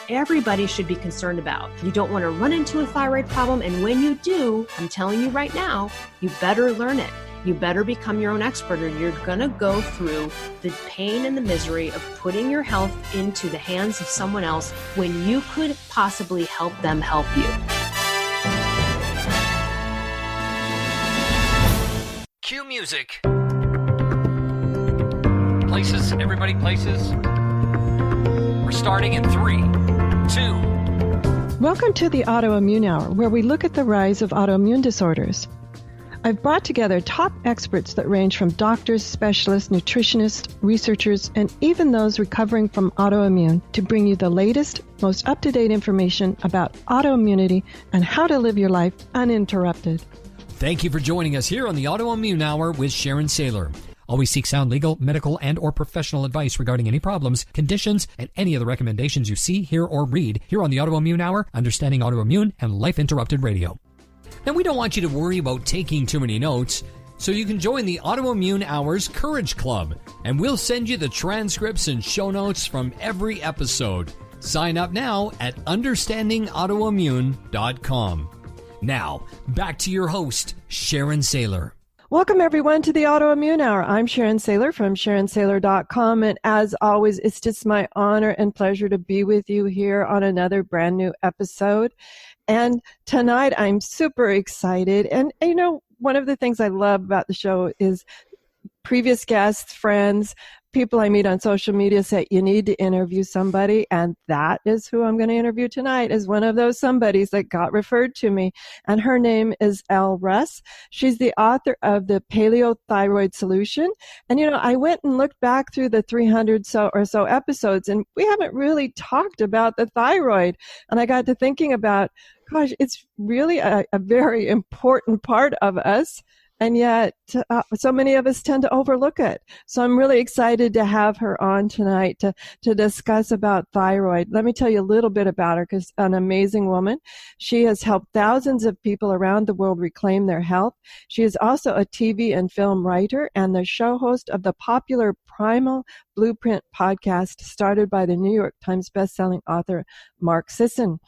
everybody should be concerned about. You don't want to run into a thyroid problem, and when you do, I'm telling you right now, you better learn it. You better become your own expert, or you're going to go through the pain and the misery of putting your health into the hands of someone else when you could possibly help them help you. Cue music. Places, everybody places. We're starting in 3, 2. Welcome to the Autoimmune Hour, where we look at the rise of autoimmune disorders. I've brought together top experts that range from doctors, specialists, nutritionists, researchers, and even those recovering from autoimmune to bring you the latest, most up-to-date information about autoimmunity and how to live your life uninterrupted. Thank you for joining us here on the Autoimmune Hour with Sharon Sayler. Always seek sound legal, medical, and or professional advice regarding any problems, conditions, and any of the recommendations you see, hear, or read here on the Autoimmune Hour, Understanding Autoimmune, and Life Interrupted Radio. Now, we don't want you to worry about taking too many notes, so you can join the Autoimmune Hour's Courage Club, and we'll send you the transcripts and show notes from every episode. Sign up now at understandingautoimmune.com. Now, back to your host, Sharon Sayler. Welcome, everyone, to the Autoimmune Hour. I'm Sharon Sayler from SharonSayler.com, and as always, it's just my honor and pleasure to be with you here on another brand new episode. And tonight, I'm super excited. And, you know, one of the things I love about the show is previous guests, friends, people I meet on social media say, you need to interview somebody. And that is who I'm going to interview tonight, is one of those somebodies that got referred to me. And her name is Elle Russ. She's the author of the Paleo Thyroid Solution. And, you know, I went and looked back through the 300 or so episodes, and we haven't really talked about the thyroid. And I got to thinking about, gosh, it's really a very important part of us. And yet, so many of us tend to overlook it. So I'm really excited to have her on tonight to discuss about thyroid. Let me tell you a little bit about her, because an amazing woman. She has helped thousands of people around the world reclaim their health. She is also a TV and film writer and the show host of the popular Primal Blueprint podcast, started by the New York Times bestselling author Mark Sisson.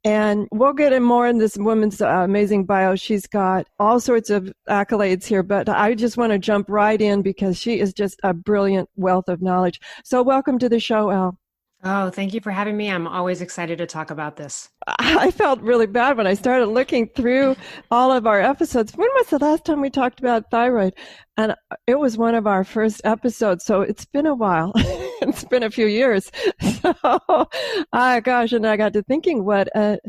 And we'll get in more in this woman's amazing bio. She's got all sorts of accolades here, but I just want to jump right in because she is just a brilliant wealth of knowledge. So welcome to the show, Elle. Oh, thank you for having me. I'm always excited to talk about this. I felt really bad when I started looking through all of our episodes. When was the last time we talked about thyroid? And it was one of our first episodes, so it's been a while. It's been a few years. So, gosh, and I got to thinking what an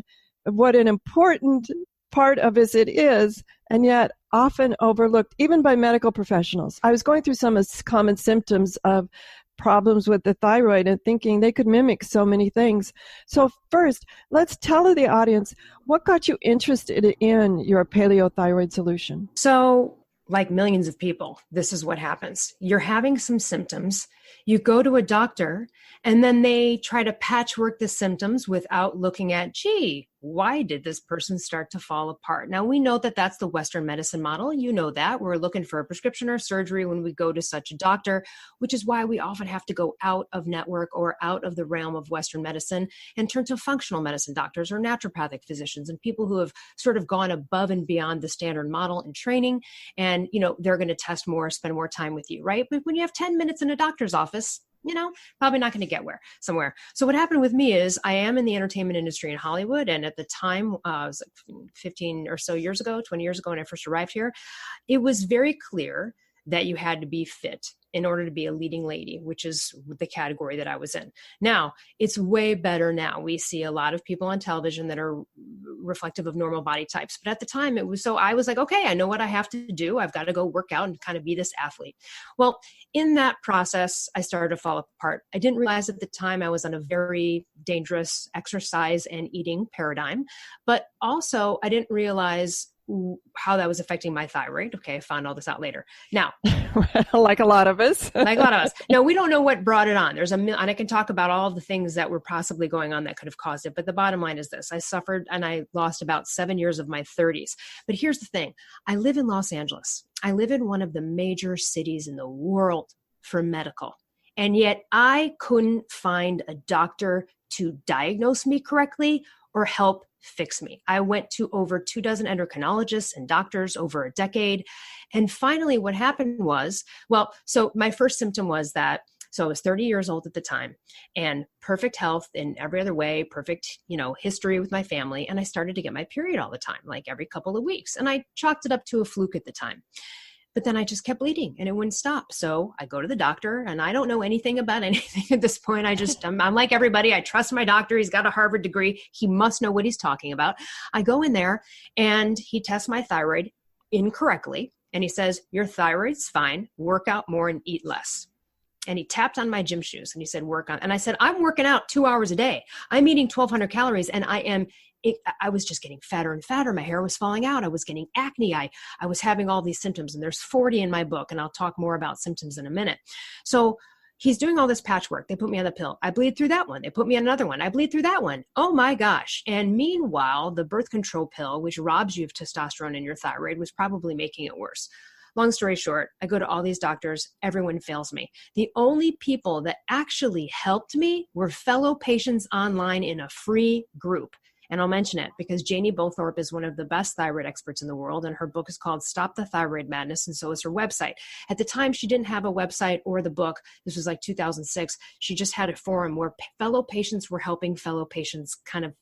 important part of us it is, and yet often overlooked, even by medical professionals. I was going through some common symptoms of problems with the thyroid and thinking they could mimic so many things. So first, let's tell the audience, what got you interested in your Paleo Thyroid Solution? So, like millions of people, this is what happens. You're having some symptoms, you go to a doctor, and then they try to patchwork the symptoms without looking at, gee, why did this person start to fall apart? Now, we know that that's the Western medicine model. You know that. We're looking for a prescription or surgery when we go to such a doctor, which is why we often have to go out of network or out of the realm of Western medicine and turn to functional medicine doctors or naturopathic physicians and people who have sort of gone above and beyond the standard model in training. And, you know, they're going to test more, spend more time with you, right? But when you have 10 minutes in a doctor's office, you know, probably not going to get somewhere. So what happened with me is I am in the entertainment industry in Hollywood. And at the time, it was like 15 or so years ago, 20 years ago when I first arrived here, it was very clear that you had to be fit in order to be a leading lady, which is the category that I was in. Now, it's way better now. We see a lot of people on television that are reflective of normal body types. But at the time, I was like, okay, I know what I have to do. I've got to go work out and kind of be this athlete. Well, in that process, I started to fall apart. I didn't realize at the time I was on a very dangerous exercise and eating paradigm. But also, I didn't realize how that was affecting my thyroid. Okay, I found all this out later. Now, like a lot of us. No, we don't know what brought it on. And I can talk about all of the things that were possibly going on that could have caused it. But the bottom line is this: I suffered and I lost about 7 years of my 30s. But here's the thing: I live in Los Angeles. I live in one of the major cities in the world for medical. And yet I couldn't find a doctor to diagnose me correctly or help fix me. I went to over 24 endocrinologists and doctors over a decade. And finally, what happened was, so my first symptom was that, so I was 30 years old at the time and perfect health in every other way, perfect, history with my family. And I started to get my period all the time, like every couple of weeks. And I chalked it up to a fluke at the time. But then I just kept bleeding and it wouldn't stop. So I go to the doctor and I don't know anything about anything at this point. I'm like everybody. I trust my doctor. He's got a Harvard degree. He must know what he's talking about. I go in there and he tests my thyroid incorrectly. And he says, your thyroid's fine. Work out more and eat less. And he tapped on my gym shoes and he said, and I said, I'm working out 2 hours a day. I'm eating 1,200 calories and I was just getting fatter and fatter. My hair was falling out. I was getting acne. I was having all these symptoms, and there's 40 in my book, and I'll talk more about symptoms in a minute. So he's doing all this patchwork. They put me on the pill. I bleed through that one. They put me on another one. I bleed through that one. Oh my gosh. And meanwhile, the birth control pill, which robs you of testosterone in your thyroid, was probably making it worse. Long story short, I go to all these doctors. Everyone fails me. The only people that actually helped me were fellow patients online in a free group. And I'll mention it because Janie Bowthorpe is one of the best thyroid experts in the world. And her book is called Stop the Thyroid Madness. And so is her website. At the time, she didn't have a website or the book. This was like 2006. She just had a forum where fellow patients were helping fellow patients kind of,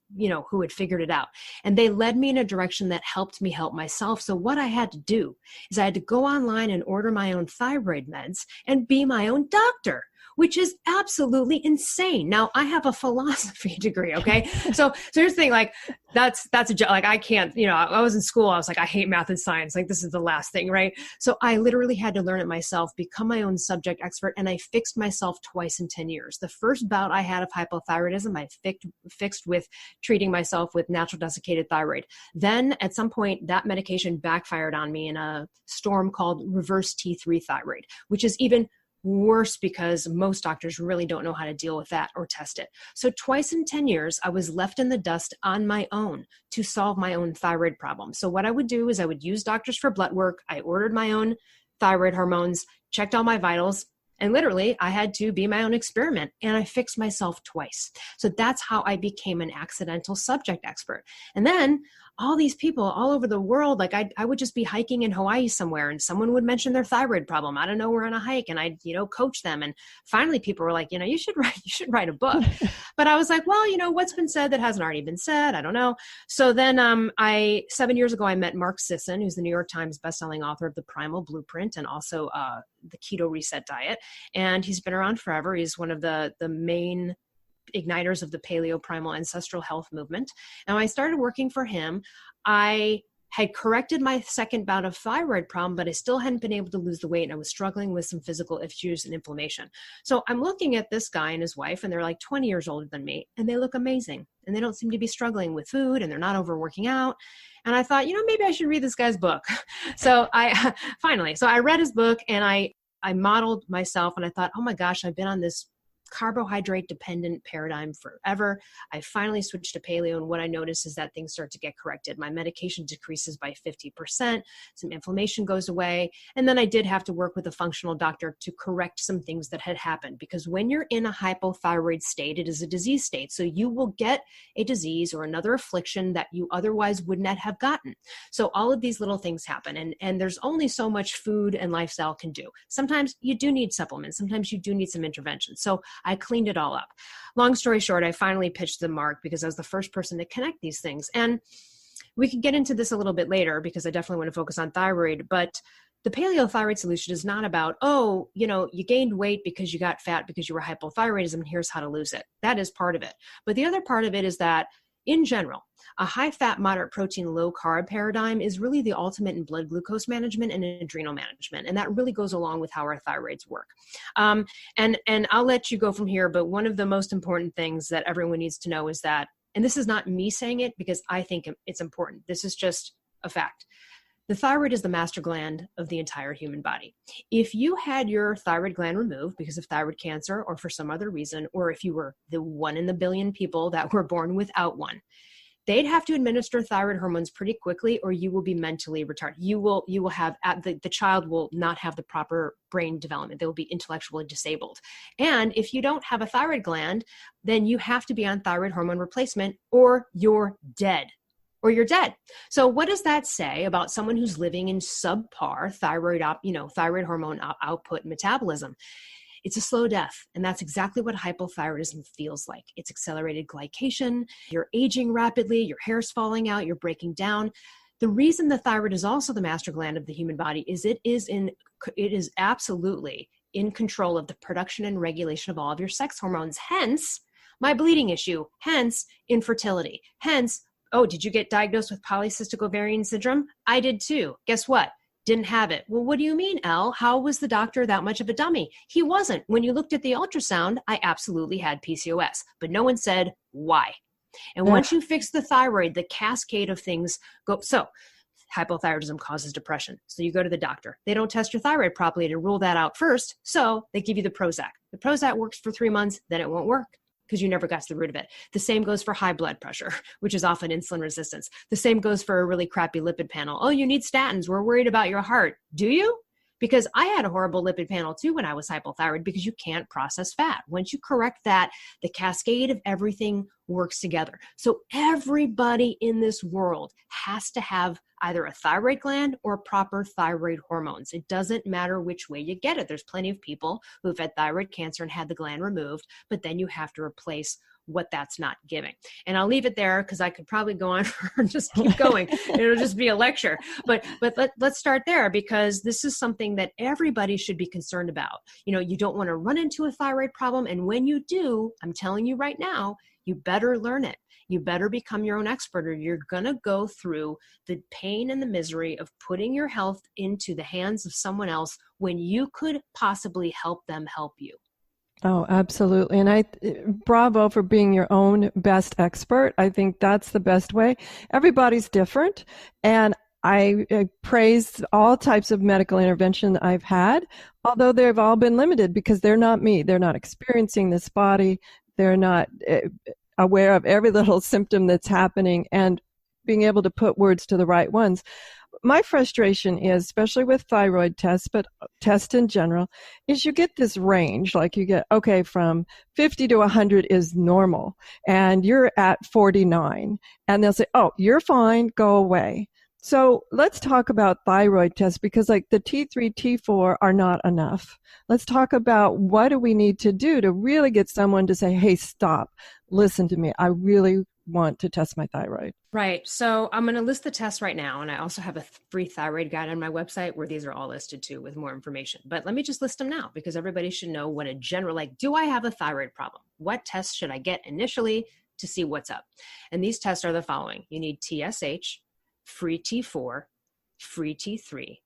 who had figured it out. And they led me in a direction that helped me help myself. So what I had to do is I had to go online and order my own thyroid meds and be my own doctor, which is absolutely insane. Now, I have a philosophy degree, okay? So here's the thing, like, that's a joke. Like, I can't, I was in school, I was like, I hate math and science. Like, this is the last thing, right? So I literally had to learn it myself, become my own subject expert, and I fixed myself twice in 10 years. The first bout I had of hypothyroidism, I fixed with treating myself with natural desiccated thyroid. Then at some point, that medication backfired on me in a storm called reverse T3 thyroid, which is even worse because most doctors really don't know how to deal with that or test it. So twice in 10 years, I was left in the dust on my own to solve my own thyroid problem. So what I would do is I would use doctors for blood work. I ordered my own thyroid hormones, checked all my vitals, and literally I had to be my own experiment, and I fixed myself twice. So that's how I became an accidental subject expert. And then all these people all over the world, like I would just be hiking in Hawaii somewhere and someone would mention their thyroid problem. I don't know, we're on a hike and I'd, coach them. And finally people were like, you should write a book. But I was like, well, what's been said that hasn't already been said? I don't know. So then 7 years ago, I met Mark Sisson, who's the New York Times bestselling author of The Primal Blueprint and also the Keto Reset Diet. And he's been around forever. He's one of the main igniters of the Paleo Primal Ancestral Health movement. And when I started working for him, I had corrected my second bout of thyroid problem, but I still hadn't been able to lose the weight. And I was struggling with some physical issues and inflammation. So I'm looking at this guy and his wife, and they're like 20 years older than me, and they look amazing. And they don't seem to be struggling with food, and they're not overworking out. And I thought, maybe I should read this guy's book. So I read his book and I modeled myself, and I thought, oh my gosh, I've been on this carbohydrate dependent paradigm forever. I finally switched to paleo, and what I noticed is that things start to get corrected. My medication decreases by 50%, some inflammation goes away, and then I did have to work with a functional doctor to correct some things that had happened, because when you're in a hypothyroid state, it is a disease state, so you will get a disease or another affliction that you otherwise would not have gotten. So all of these little things happen, and there's only so much food and lifestyle can do. Sometimes you do need supplements, sometimes you do need some intervention. So I cleaned it all up. Long story short, I finally pitched the Mark because I was the first person to connect these things. And we can get into this a little bit later because I definitely want to focus on thyroid, but the Paleo Thyroid Solution is not about, you gained weight because you got fat because you were hypothyroidism, and here's how to lose it. That is part of it. But the other part of it is that in general, a high fat, moderate protein, low carb paradigm is really the ultimate in blood glucose management and adrenal management. And that really goes along with how our thyroids work. And I'll let you go from here. But one of the most important things that everyone needs to know is that, and this is not me saying it because I think it's important. This is just a fact. The thyroid is the master gland of the entire human body. If you had your thyroid gland removed because of thyroid cancer or for some other reason, or if you were the 1 in a billion people that were born without one, they'd have to administer thyroid hormones pretty quickly, or you will be mentally retarded. You will have, the child will not have the proper brain development. They will be intellectually disabled. And if you don't have a thyroid gland, then you have to be on thyroid hormone replacement, or you're dead. So what does that say about someone who's living in subpar thyroid hormone output and metabolism? It's a slow death. And that's exactly what hypothyroidism feels like. It's accelerated glycation. You're aging rapidly. Your hair's falling out. You're breaking down. The reason the thyroid is also the master gland of the human body is it is absolutely in control of the production and regulation of all of your sex hormones. Hence, my bleeding issue. Hence, infertility. Hence, oh, did you get diagnosed with polycystic ovarian syndrome? I did too. Guess what? Didn't have it. Well, what do you mean, Elle? How was the doctor that much of a dummy? He wasn't. When you looked at the ultrasound, I absolutely had PCOS, but no one said why. And once you fix the thyroid, the cascade of things go. So hypothyroidism causes depression. So you go to the doctor. They don't test your thyroid properly to rule that out first. So they give you the Prozac. The Prozac works for 3 months, then it won't work, because you never got to the root of it. The same goes for high blood pressure, which is often insulin resistance. The same goes for a really crappy lipid panel. Oh, you need statins. We're worried about your heart. Do you? Because I had a horrible lipid panel too when I was hypothyroid, because you can't process fat. Once you correct that, the cascade of everything works together. So everybody in this world has to have either a thyroid gland or proper thyroid hormones. It doesn't matter which way you get it. There's plenty of people who've had thyroid cancer and had the gland removed, but then you have to replace what that's not giving. And I'll leave it there because I could probably go on and just keep going. It'll just be a lecture. But let's start there, because this is something that everybody should be concerned about. You don't want to run into a thyroid problem. And when you do, I'm telling you right now, you better learn it. You better become your own expert, or you're going to go through the pain and the misery of putting your health into the hands of someone else when you could possibly help them help you. Oh, absolutely. And bravo for being your own best expert. I think that's the best way. Everybody's different. And I praise all types of medical intervention I've had, although they've all been limited because they're not me. They're not experiencing this body. They're not aware of every little symptom that's happening and being able to put words to the right ones. My frustration is, especially with thyroid tests, but tests in general, is you get this range, like you get, okay, from 50 to 100 is normal, and you're at 49, and they'll say, oh, you're fine, go away. So let's talk about thyroid tests, because like the T3, T4 are not enough. Let's talk about what do we need to do to really get someone to say, hey, stop, listen to me, I really want to test my thyroid. Right. So I'm going to list the tests right now. And I also have a free thyroid guide on my website where these are all listed too with more information. But let me just list them now, because everybody should know what a general, like, do I have a thyroid problem? What tests should I get initially to see what's up? And these tests are the following. You need TSH, free T4, free T3,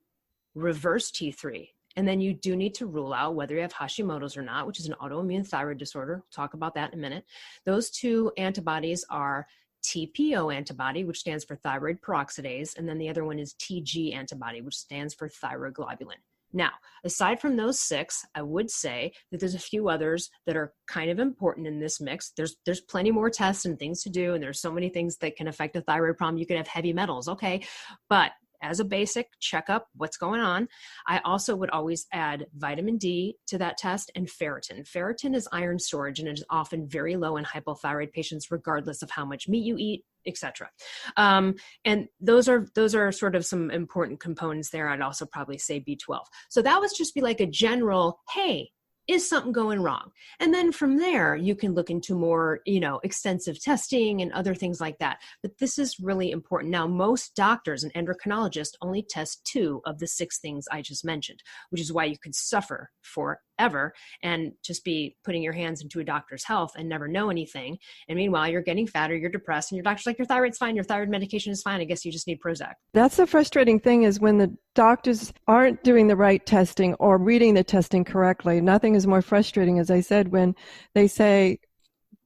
reverse T3. And then you do need to rule out whether you have Hashimoto's or not, which is an autoimmune thyroid disorder. We'll talk about that in a minute. Those two antibodies are TPO antibody, which stands for thyroid peroxidase, and then the other one is TG antibody, which stands for thyroglobulin. Now, aside from those 6, I would say that there's a few others that are kind of important in this mix. There's plenty more tests and things to do, and there's so many things that can affect a thyroid problem. You could have heavy metals, okay, but as a basic checkup, what's going on. I also would always add vitamin D to that test and ferritin. Ferritin is iron storage, and it is often very low in hypothyroid patients, regardless of how much meat you eat, etc. And those are sort of some important components there. I'd also probably say B12. So that would just be like a general, hey, is something going wrong? And then from there, you can look into more, extensive testing and other things like that. But this is really important. Now, most doctors and endocrinologists only test 2 of the 6 things I just mentioned, which is why you could suffer forever and just be putting your hands into a doctor's health and never know anything. And meanwhile, you're getting fatter, you're depressed, and your doctor's like, your thyroid's fine, your thyroid medication is fine. I guess you just need Prozac. That's the frustrating thing, is when the doctors aren't doing the right testing or reading the testing correctly. Nothing is more frustrating, as I said, when they say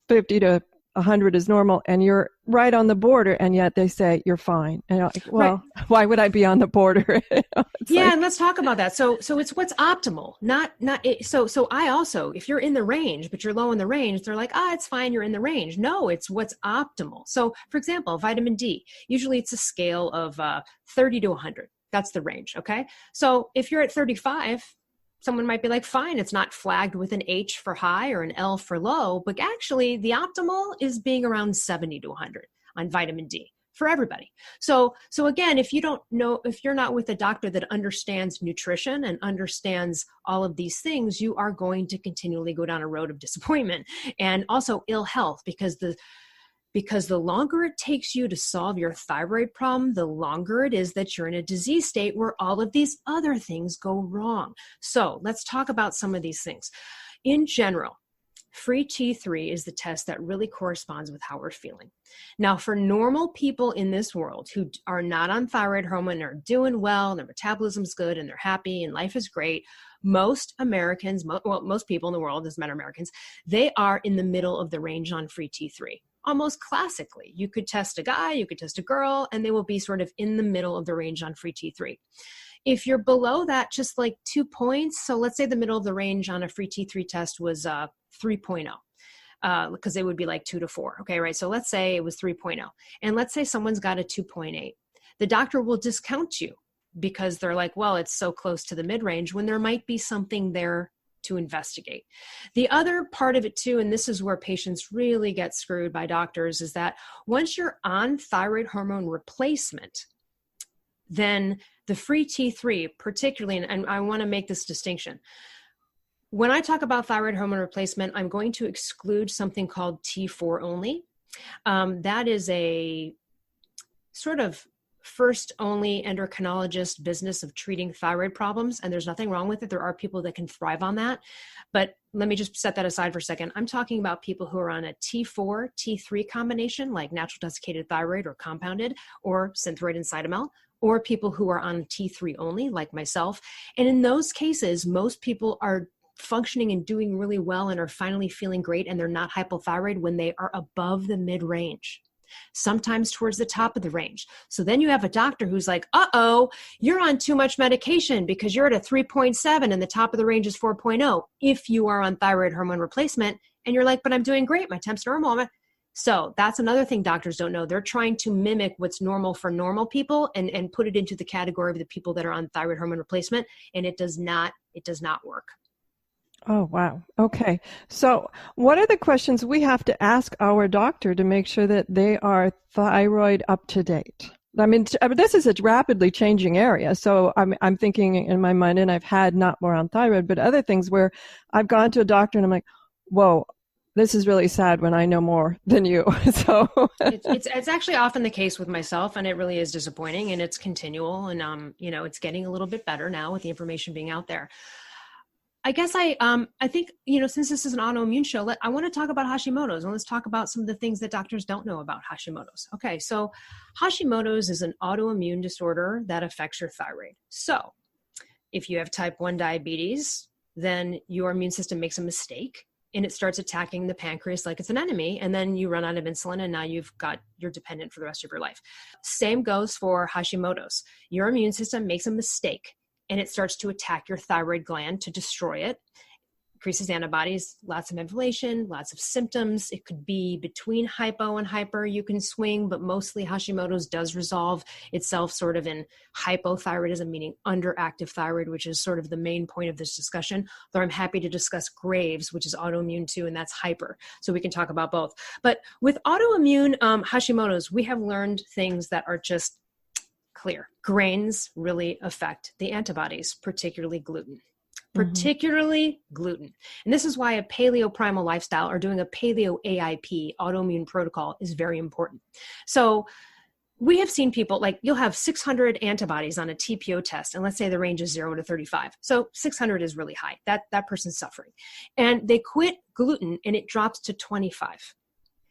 50 to 100 is normal and you're right on the border, and yet they say you're fine. And you're like, well, right. Why would I be on the border? Yeah, and let's talk about that. So it's what's optimal, not it. So I also, if you're in the range, but you're low in the range, they're like, it's fine, you're in the range. No, it's what's optimal. So for example, vitamin D, usually it's a scale of 30 to 100. That's the range. Okay. So if you're at 35, someone might be like, fine, it's not flagged with an H for high or an L for low, but actually the optimal is being around 70 to 100 on vitamin D for everybody. So again, if you're not with a doctor that understands nutrition and understands all of these things, you are going to continually go down a road of disappointment and also ill health, because the longer it takes you to solve your thyroid problem, the longer it is that you're in a disease state where all of these other things go wrong. So let's talk about some of these things. In general, free T3 is the test that really corresponds with how we're feeling. Now, for normal people in this world who are not on thyroid hormone, are doing well, their metabolism's good, and they're happy, and life is great, most Americans, most people in the world, doesn't matter Americans, they are in the middle of the range on free T3. Almost classically, you could test a guy, you could test a girl, and they will be sort of in the middle of the range on free T3. If you're below that, just like 2 points, so let's say the middle of the range on a free T3 test was 3.0, because it would be like 2 to 4. Okay, right? So let's say it was 3.0. And let's say someone's got a 2.8. The doctor will discount you because they're like, well, it's so close to the mid-range, when there might be something there to investigate. The other part of it too, and this is where patients really get screwed by doctors, is that once you're on thyroid hormone replacement, then the free T3 particularly, and I want to make this distinction. When I talk about thyroid hormone replacement, I'm going to exclude something called T4 only. That is a sort of first only endocrinologist business of treating thyroid problems. And there's nothing wrong with it. There are people that can thrive on that. But let me just set that aside for a second. I'm talking about people who are on a T4, T3 combination, like natural desiccated thyroid or compounded, or Synthroid and Cytomel, or people who are on T3 only, like myself. And in those cases, most people are functioning and doing really well and are finally feeling great, and they're not hypothyroid when they are above the mid-range, sometimes towards the top of the range. So then you have a doctor who's like, you're on too much medication because you're at a 3.7 and the top of the range is 4.0 if you are on thyroid hormone replacement. And you're like, but I'm doing great. My temp's normal. So that's another thing doctors don't know. They're trying to mimic what's normal for normal people and put it into the category of the people that are on thyroid hormone replacement. And it does not work. Oh, wow. Okay. So what are the questions we have to ask our doctor to make sure that they are thyroid up to date? I mean, this is a rapidly changing area. So I'm thinking in my mind, and I've had not more on thyroid, but other things where I've gone to a doctor and I'm like, whoa, this is really sad when I know more than you. So it's actually often the case with myself, and it really is disappointing, and it's continual, and it's getting a little bit better now with the information being out there. I guess I think, since this is an autoimmune show, I want to talk about Hashimoto's, and let's talk about some of the things that doctors don't know about Hashimoto's. Okay, so Hashimoto's is an autoimmune disorder that affects your thyroid. So if you have type 1 diabetes, then your immune system makes a mistake and it starts attacking the pancreas like it's an enemy, and then you run out of insulin, and now you're dependent for the rest of your life. Same goes for Hashimoto's. Your immune system makes a mistake and it starts to attack your thyroid gland to destroy it. Increases antibodies, lots of inflammation, lots of symptoms. It could be between hypo and hyper. You can swing, but mostly Hashimoto's does resolve itself sort of in hypothyroidism, meaning underactive thyroid, which is sort of the main point of this discussion. Though I'm happy to discuss Graves', which is autoimmune too, and that's hyper. So we can talk about both. But with autoimmune Hashimoto's, we have learned things that are just clear. Grains really affect the antibodies, particularly gluten. Particularly gluten. And this is why a paleo primal lifestyle or doing a paleo AIP, autoimmune protocol, is very important. So we have seen people, like you'll have 600 antibodies on a TPO test, and let's say the range is 0 to 35. So 600 is really high. That person's suffering. And they quit gluten and it drops to 25.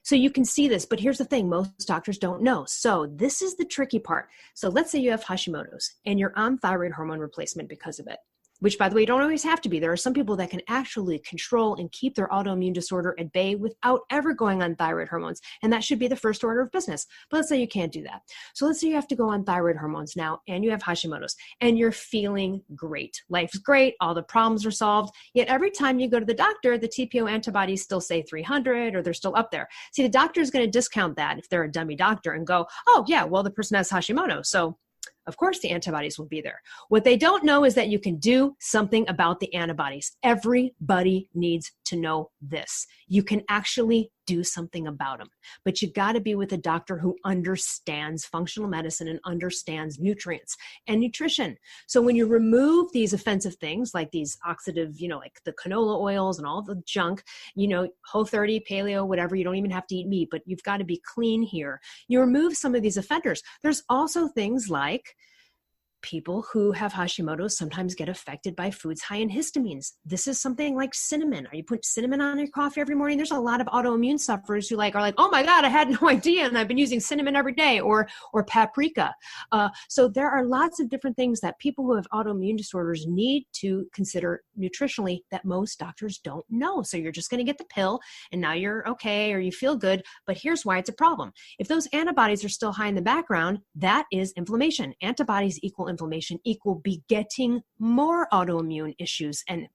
So you can see this, but here's the thing, most doctors don't know. So this is the tricky part. So let's say you have Hashimoto's and you're on thyroid hormone replacement because of it. which by the way, don't always have to be. There are some people that can actually control and keep their autoimmune disorder at bay without ever going on thyroid hormones. And that should be the first order of business. But let's say you can't do that. So let's say you have to go on thyroid hormones now and you have Hashimoto's and you're feeling great. Life's great. All the problems are solved. Yet every time you go to the doctor, the TPO antibodies still say 300 or they're still up there. See, the doctor is going to discount that if they're a dummy doctor and go, oh yeah, well, the person has Hashimoto. So of course, the antibodies will be there. What they don't know is that you can do something about the antibodies. Everybody needs to know this. You can actually do something about them, but you got to be with a doctor who understands functional medicine and understands nutrients and nutrition. So when you remove these offensive things like these oxidative, like the canola oils and all the junk, Whole30, Paleo, whatever, you don't even have to eat meat, but you've got to be clean here. You remove some of these offenders. There's also things like people who have Hashimoto sometimes get affected by foods high in histamines. This is something like cinnamon. Are you putting cinnamon on your coffee every morning? There's a lot of autoimmune sufferers who are like, oh my God, I had no idea. And I've been using cinnamon every day or paprika. So there are lots of different things that people who have autoimmune disorders need to consider nutritionally that most doctors don't know. So you're just going to get the pill and now you're okay or you feel good. But here's why it's a problem. If those antibodies are still high in the background, that is inflammation. Antibodies equal inflammation equal begetting more autoimmune issues and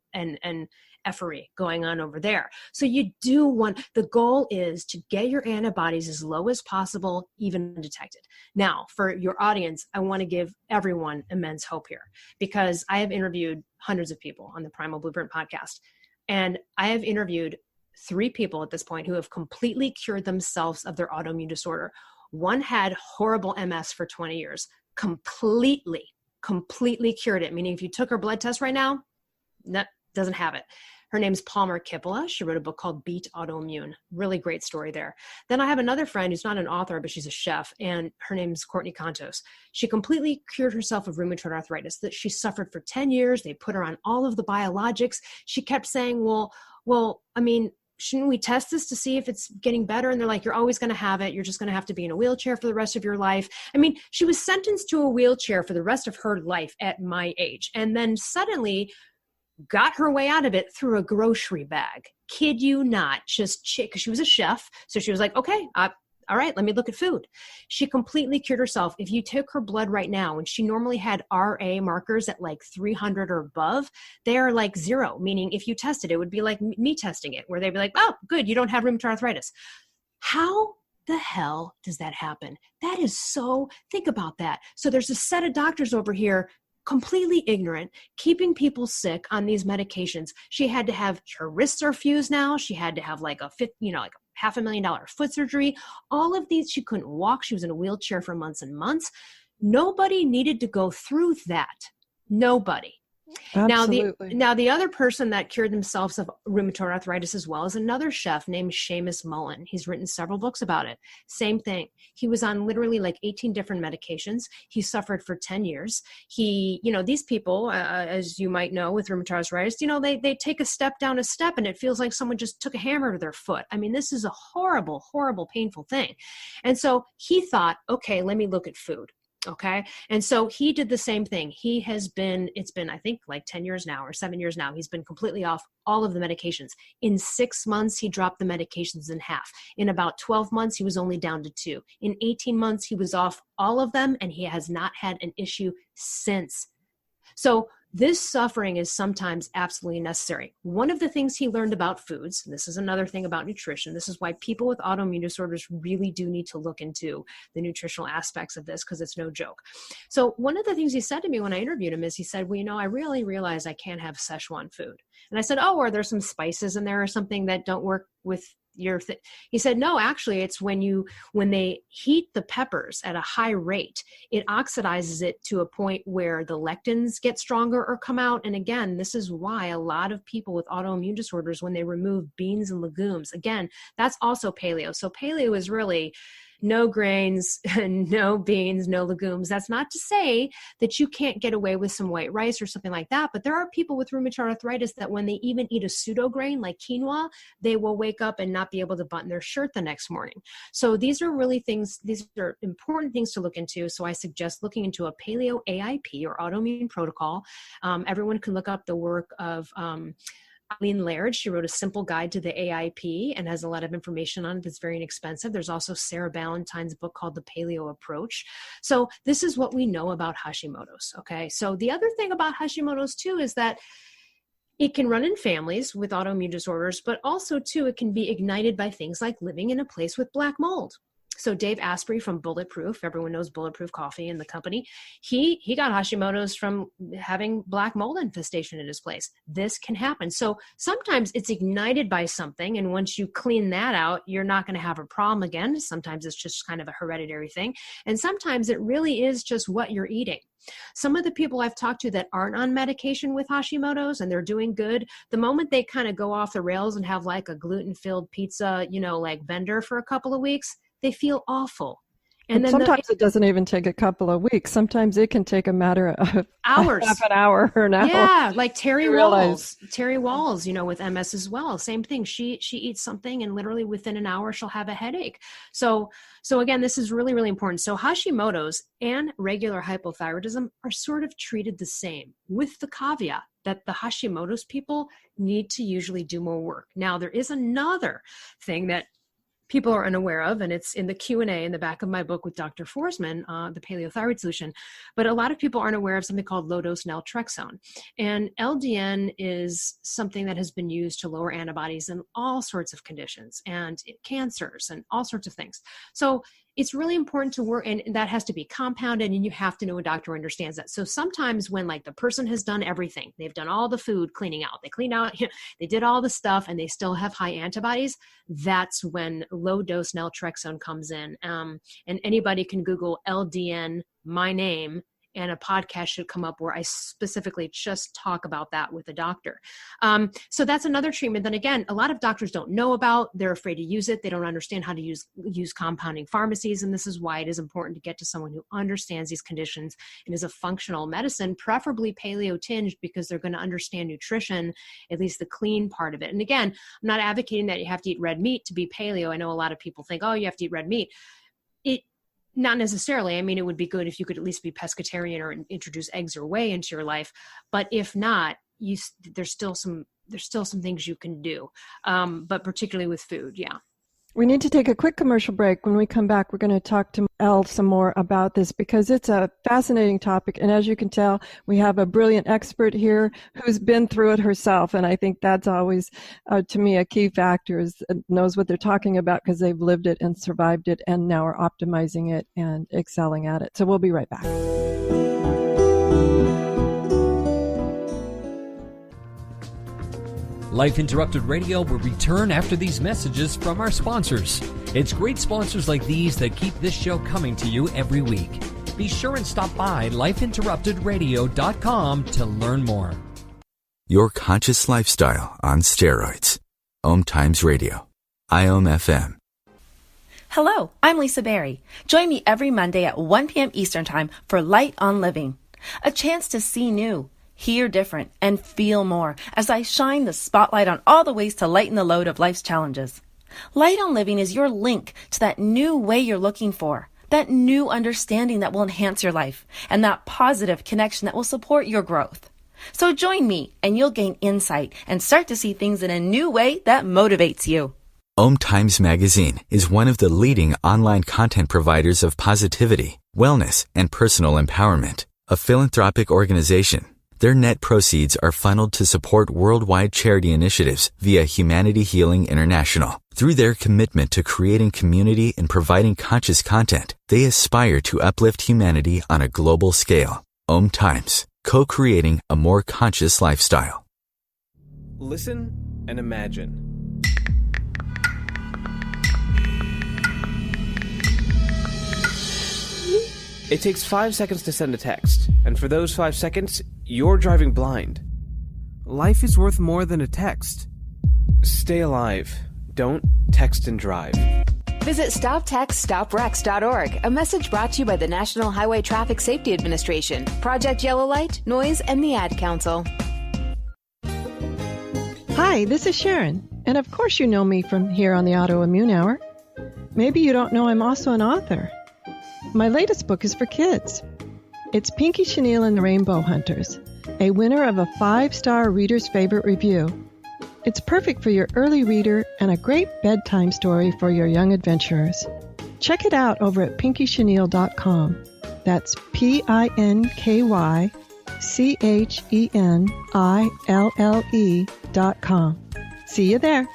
effery going on over there. So you do want, the goal is to get your antibodies as low as possible, even undetected. Now, for your audience, I want to give everyone immense hope here because I have interviewed hundreds of people on the Primal Blueprint podcast, and I have interviewed 3 people at this point who have completely cured themselves of their autoimmune disorder. One had horrible MS for 20 years. Completely cured it. Meaning if you took her blood test right now, that doesn't have it. Her name's Palmer Kippola. She wrote a book called Beat Autoimmune. Really great story there. Then I have another friend who's not an author, but she's a chef, and her name's Courtney Cantos. She completely cured herself of rheumatoid arthritis that she suffered for 10 years. They put her on all of the biologics. She kept saying, well, I mean, shouldn't we test this to see if it's getting better? And they're like, you're always going to have it. You're just going to have to be in a wheelchair for the rest of your life. I mean, she was sentenced to a wheelchair for the rest of her life at my age. And then suddenly got her way out of it through a grocery bag. Kid you not, just because she was a chef. So she was like, okay, all right, let me look at food. She completely cured herself. If you took her blood right now, and she normally had RA markers at like 300 or above, they are like 0, meaning if you tested it would be like me testing it, where they'd be like, oh, good, you don't have rheumatoid arthritis. How the hell does that happen? That is so, think about that. So there's a set of doctors over here completely ignorant, keeping people sick on these medications. She had to have, her wrists are fused now. She had to have like like $500,000 foot surgery. All of these, she couldn't walk. She was in a wheelchair for months and months. Nobody needed to go through that. Nobody. Absolutely. Now the other person that cured themselves of rheumatoid arthritis as well is another chef named Seamus Mullen. He's written several books about it. Same thing. He was on literally like 18 different medications. He suffered for 10 years. He, these people, as you might know with rheumatoid arthritis, they take a step down a step and it feels like someone just took a hammer to their foot. I mean, this is a horrible, horrible, painful thing. And so he thought, okay, let me look at food. Okay. And so he did the same thing. It's been, I think like 10 years now or 7 years now, he's been completely off all of the medications. In 6 months, he dropped the medications in half. In about 12 months, he was only down to 2. In 18 months, he was off all of them and he has not had an issue since. So this suffering is sometimes absolutely necessary. One of the things he learned about foods, and this is another thing about nutrition, this is why people with autoimmune disorders really do need to look into the nutritional aspects of this because it's no joke. So one of the things he said to me when I interviewed him is he said, well, I really realized I can't have Szechuan food. And I said, oh, are there some spices in there or something that don't work with your thing? He said, no, actually it's when they heat the peppers at a high rate, it oxidizes it to a point where the lectins get stronger or come out. And again, this is why a lot of people with autoimmune disorders, when they remove beans and legumes, again, that's also paleo. So paleo is really no grains, no beans, no legumes. That's not to say that you can't get away with some white rice or something like that, but there are people with rheumatoid arthritis that when they even eat a pseudo grain like quinoa, they will wake up and not be able to button their shirt the next morning. So these are really things, these are important things to look into. So I suggest looking into a Paleo AIP or autoimmune protocol. Everyone can look up the work of Eileen Laird. She wrote a simple guide to the AIP and has a lot of information on it that's very inexpensive. There's also Sarah Ballantyne's book called The Paleo Approach. So this is what we know about Hashimoto's. Okay. So the other thing about Hashimoto's too is that it can run in families with autoimmune disorders, but also too, it can be ignited by things like living in a place with black mold. So Dave Asprey from Bulletproof, everyone knows Bulletproof Coffee and the company, he got Hashimoto's from having black mold infestation in his place. This can happen. So sometimes it's ignited by something, and once you clean that out, you're not going to have a problem again. Sometimes it's just kind of a hereditary thing. And sometimes it really is just what you're eating. Some of the people I've talked to that aren't on medication with Hashimoto's and they're doing good, the moment they kind of go off the rails and have like a gluten-filled pizza, like vendor for a couple of weeks, they feel awful. And then sometimes it doesn't even take a couple of weeks. Sometimes it can take a matter of hours, half an hour or an hour. Yeah, like Terry Walls, with MS as well. Same thing. She eats something and literally within an hour she'll have a headache. So again, this is really, really important. So Hashimoto's and regular hypothyroidism are sort of treated the same, with the caveat that the Hashimoto's people need to usually do more work. Now, there is another thing that people are unaware of, and it's in the Q&A in the back of my book with Dr. Forsman, the Paleo Thyroid Solution. But a lot of people aren't aware of something called low-dose naltrexone. And LDN is something that has been used to lower antibodies in all sorts of conditions and cancers and all sorts of things. So it's really important to work, and that has to be compounded, and you have to know a doctor who understands that. So sometimes when like the person has done everything, they've done all the food cleaning out, they cleaned out, they did all the stuff, and they still have high antibodies, that's when low dose naltrexone comes in. And anybody can Google LDN, my name, and a podcast should come up where I specifically just talk about that with a doctor. So that's another treatment that, again, a lot of doctors don't know about. They're afraid to use it. They don't understand how to use compounding pharmacies. And this is why it is important to get to someone who understands these conditions and is a functional medicine, preferably paleo tinged, because they're going to understand nutrition, at least the clean part of it. And again, I'm not advocating that you have to eat red meat to be paleo. I know a lot of people think, oh, you have to eat red meat. Not necessarily. I mean, it would be good if you could at least be pescatarian or introduce eggs or whey into your life. But if not, there's still some things you can do. But particularly with food, yeah. We need to take a quick commercial break. When we come back, we're going to talk to Elle some more about this because it's a fascinating topic. And as you can tell, we have a brilliant expert here who's been through it herself. And I think that's always, to me, a key factor, is knows what they're talking about because they've lived it and survived it and now are optimizing it and excelling at it. So we'll be right back. Life Interrupted Radio will return after these messages from our sponsors. It's great sponsors like these that keep this show coming to you every week. Be sure and stop by lifeinterruptedradio.com to learn more. Your conscious lifestyle on steroids. OMTimes Radio. IOM-FM. Hello, I'm Lisa Berry. Join me every Monday at 1 p.m. Eastern Time for Light on Living. A chance to see new, hear different, and feel more as I shine the spotlight on all the ways to lighten the load of life's challenges. Light on Living is your link to that new way you're looking for, that new understanding that will enhance your life, and that positive connection that will support your growth. So join me and you'll gain insight and start to see things in a new way that motivates you. OMTimes Magazine is one of the leading online content providers of positivity, wellness, and personal empowerment. A philanthropic organization, their net proceeds are funneled to support worldwide charity initiatives via Humanity Healing International. Through their commitment to creating community and providing conscious content, they aspire to uplift humanity on a global scale. OMTimes, co-creating a more conscious lifestyle. Listen and imagine. It takes 5 seconds to send a text, and for those 5 seconds, you're driving blind. Life is worth more than a text. Stay alive. Don't text and drive. Visit StopTextStopWrecks.org, a message brought to you by the National Highway Traffic Safety Administration, Project Yellow Light, Noise, and the Ad Council. Hi, this is Sharon, and of course you know me from here on the Autoimmune Hour. Maybe you don't know I'm also an author. My latest book is for kids. It's Pinky Chenille and the Rainbow Hunters, a winner of a 5-star Reader's Favorite review. It's perfect for your early reader and a great bedtime story for your young adventurers. Check it out over at pinkychenille.com. That's PinkyChenille.com. See you there.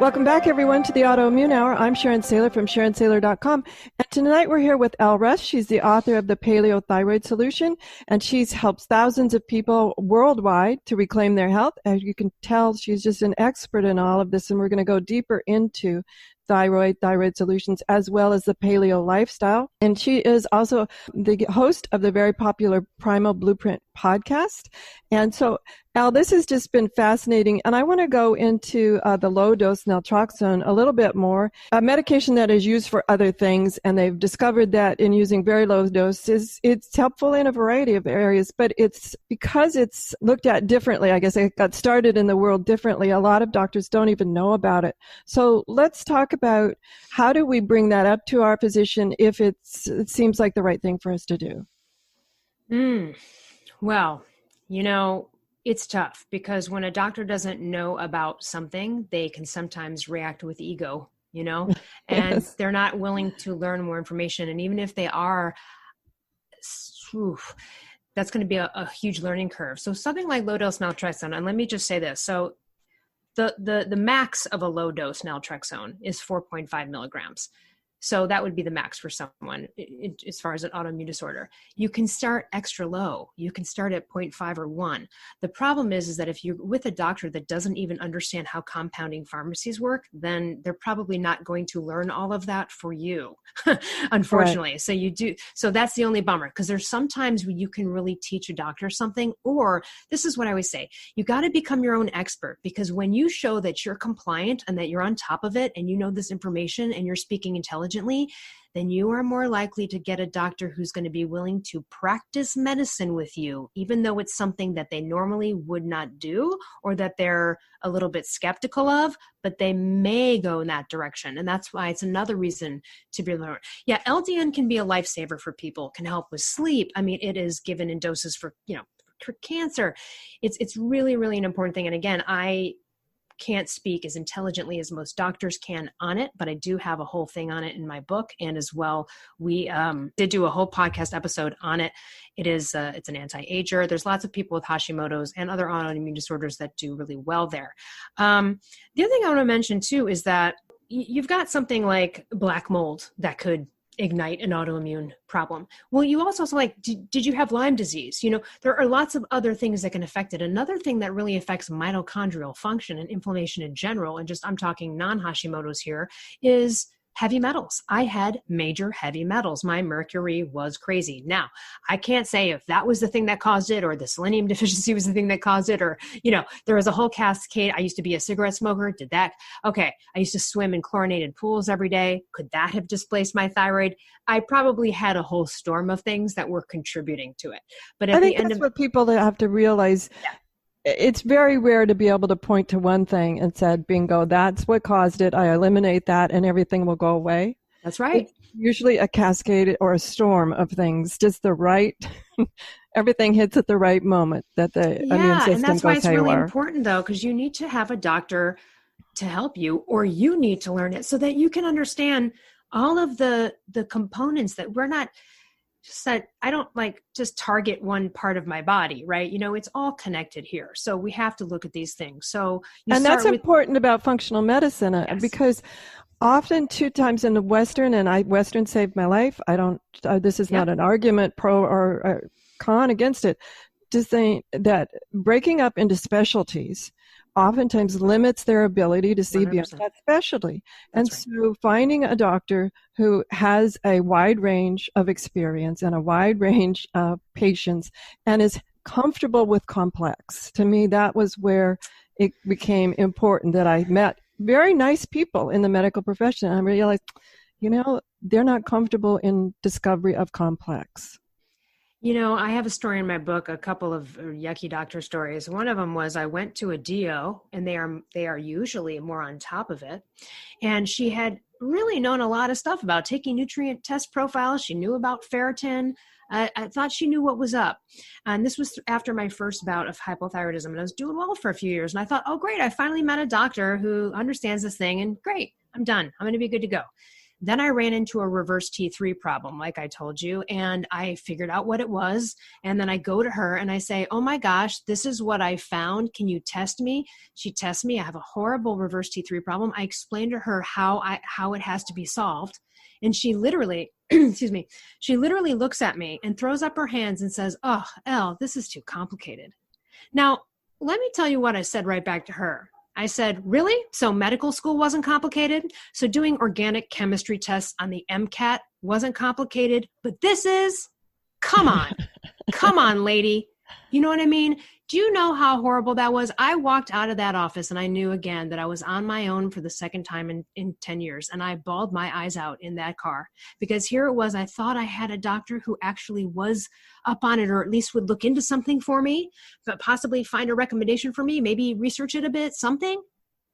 Welcome back, everyone, to the Autoimmune Hour. I'm Sharon Sayler from SharonSayler.com. And tonight we're here with Elle Russ. She's the author of the Paleo Thyroid Solution, and she's helped thousands of people worldwide to reclaim their health. As you can tell, she's just an expert in all of this, and we're going to go deeper into thyroid solutions, as well as the paleo lifestyle. And she is also the host of the very popular Primal Blueprint podcast. And so, Al, this has just been fascinating. And I want to go into the low-dose naltrexone a little bit more, a medication that is used for other things. And they've discovered that in using very low doses, it's helpful in a variety of areas. But it's because it's looked at differently. I guess it got started in the world differently. A lot of doctors don't even know about it. So let's talk about how do we bring that up to our physician if it seems like the right thing for us to do? Well, it's tough because when a doctor doesn't know about something, they can sometimes react with ego, and Yes. they're not willing to learn more information. And even if they are, that's going to be a huge learning curve. So something like low-dose naltrexone, and let me just say this. So the max of a low-dose naltrexone is 4.5 milligrams. So that would be the max for someone as far as an autoimmune disorder. You can start extra low. You can start at 0.5 or 1. The problem is that if you're with a doctor that doesn't even understand how compounding pharmacies work, then they're probably not going to learn all of that for you, unfortunately. Right. So that's the only bummer, because there's sometimes where you can really teach a doctor something, or this is what I always say, you got to become your own expert, because when you show that you're compliant and that you're on top of it and you know this information and you're speaking intelligently, then you are more likely to get a doctor who's going to be willing to practice medicine with you, even though it's something that they normally would not do or that they're a little bit skeptical of, but they may go in that direction. And that's why it's another reason to be learned. Yeah, LDN can be a lifesaver for people, can help with sleep. I mean, it is given in doses for cancer. It's really, really an important thing. And again, I can't speak as intelligently as most doctors can on it, but I do have a whole thing on it in my book. And as well, we did do a whole podcast episode on it. It's an anti-ager. There's lots of people with Hashimoto's and other autoimmune disorders that do really well there. The other thing I want to mention too is that you've got something like black mold that could ignite an autoimmune problem. Well, you also did you have Lyme disease? There are lots of other things that can affect it. Another thing that really affects mitochondrial function and inflammation in general, and I'm talking non-Hashimoto's here, is heavy metals. I had major heavy metals. My mercury was crazy. Now, I can't say if that was the thing that caused it, or the selenium deficiency was the thing that caused it, or, there was a whole cascade. I used to be a cigarette smoker. Did that? Okay. I used to swim in chlorinated pools every day. Could that have displaced my thyroid? I probably had a whole storm of things that were contributing to it. But at I think the end that's what people have to realize. Yeah. It's very rare to be able to point to one thing and said, bingo, that's what caused it. I eliminate that and everything will go away. That's right. It's usually a cascade or a storm of things, just the right, everything hits at the right moment that the immune system goes haywire. And that's why it's really important, though, because you need to have a doctor to help you, or you need to learn it so that you can understand all of the components that we're not just that I don't just target one part of my body, right? It's all connected here. So we have to look at these things. And that's important about functional medicine, yes. Because often 2 times in the Western, and Western saved my life. This is not an argument pro or con against it. Just saying that breaking up into specialties oftentimes limits their ability to see 100%. Beyond that specialty. That's right. So finding a doctor who has a wide range of experience and a wide range of patients and is comfortable with complex. To me, that was where it became important, that I met very nice people in the medical profession. I realized, they're not comfortable in discovery of complex. I have a story in my book, a couple of yucky doctor stories. One of them was I went to a DO, and they are usually more on top of it. And she had really known a lot of stuff about taking nutrient test profiles. She knew about ferritin. I thought she knew what was up. And this was after my first bout of hypothyroidism, and I was doing well for a few years. And I thought, oh, great, I finally met a doctor who understands this thing, and great, I'm done. I'm going to be good to go. Then I ran into a reverse T3 problem, like I told you, and I figured out what it was. And then I go to her and I say, oh my gosh, this is what I found. Can you test me? She tests me. I have a horrible reverse T3 problem. I explained to her how it has to be solved. And she literally, she literally looks at me and throws up her hands and says, oh, Elle, this is too complicated. Now, let me tell you what I said right back to her. I said, really? So medical school wasn't complicated? So doing organic chemistry tests on the MCAT wasn't complicated, but this is? Come on. Come on, lady. You know what I mean? Do you know how horrible that was? I walked out of that office and I knew again that I was on my own for the second time in 10 years. And I bawled my eyes out in that car because here it was. I thought I had a doctor who actually was up on it, or at least would look into something for me, but possibly find a recommendation for me, maybe research it a bit, something.